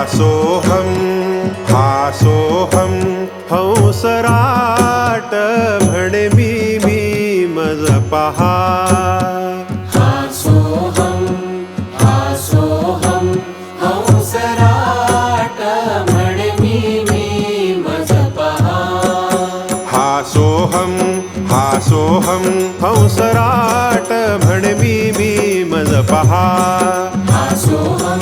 हासोहम हासोहम हंसराट म्हणे मी मज पहा. हासोहम हासोहम हंसराट म्हणे मी मज पहा. हासोहम हासोहम हंसराट म्हणे मी मज पहा. हासोहम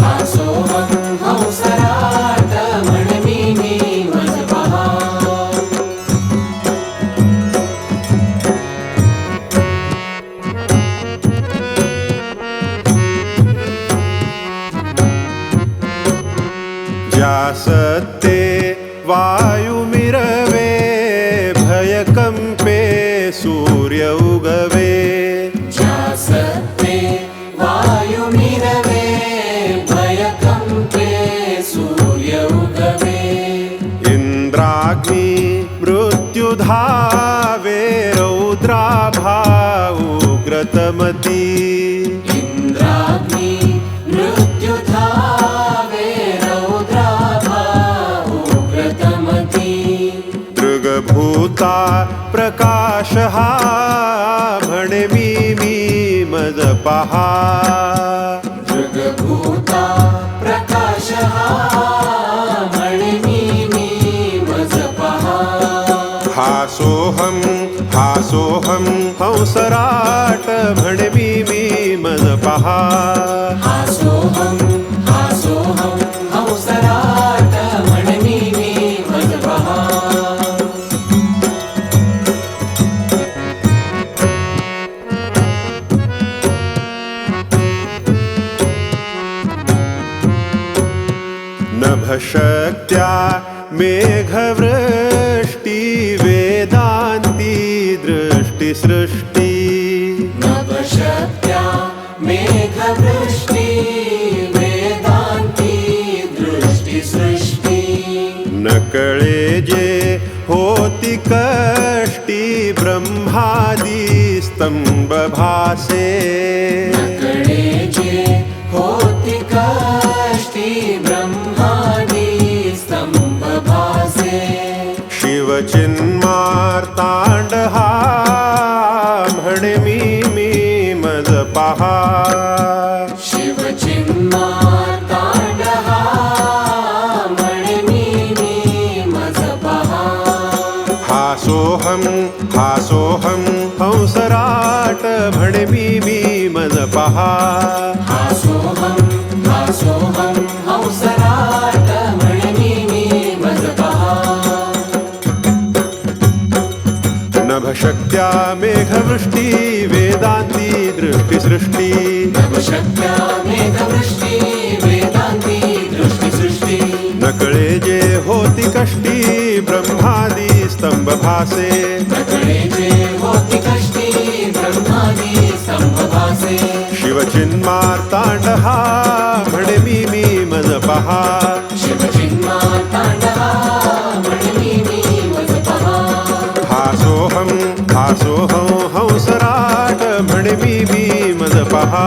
हासोहम हंसराट म्हणे मी मज पहा. ज्यास ते वायू मिरवे भयकंपे सूर्य उगवे. ज्यास ते वायू मिरवे भयकंपे सूर्य उगवे. इंद्राग्नी मृत्यू धावे रौद्राभा उग्रतमती. इंद्राग्नी मृत्यु धावे रौद्राभा उग्रतमती. दृगभूता प्रकाश हा म्हणे मी मज पहा. दृगभूता प्रकाश हा म्हणे मी मज पहा. हासोहम हासोहम हंसराट म्हणे मी मज पहा. हासोहम हासोहम हंसराट म्हणे मी मज पहा. नभशक्त्या मेघवृष्टी वेदांती दृष्टी सृष्टी. नभशक्त्या मेघवृष्टी वेदांती दृष्टी सृष्टी. नकळे जे होती कष्टी ब्रह्मादी स्तंभ भासे. नकळे जे होती कष्टी ब्रह्मादी स्तंभ भासे. शिवचिन्मार्तांड हा म्हणे मी मज पहा. शिवचिन्मार्तांड हा म्हणे मी मज पहा. हासोहम हासोहम हंसराट म्हणे मी मज पहा. हासोहम हासोहम हंसराट म्हणे मी मज पहा. नभशक्त्या मेघवृष्टी वेदांती दृष्टी सृष्टी. नभशक्त्या मेघवृष्टी वेदांती दृष्टी सृष्टी. नकळे जे होती कष्टी ब्रह्मादी स्तंभ भासे. नकळे जे होती कष्टी ब्रह्मादी स्तंभ भासे. शिवचिन्मार्तांड हा म्हणे मी मज पहा. शिवचिन्मार्तांड हा म्हणे मी मज पहा. हासोहम हासोहम हंसराट म्हणे मी मज पहा.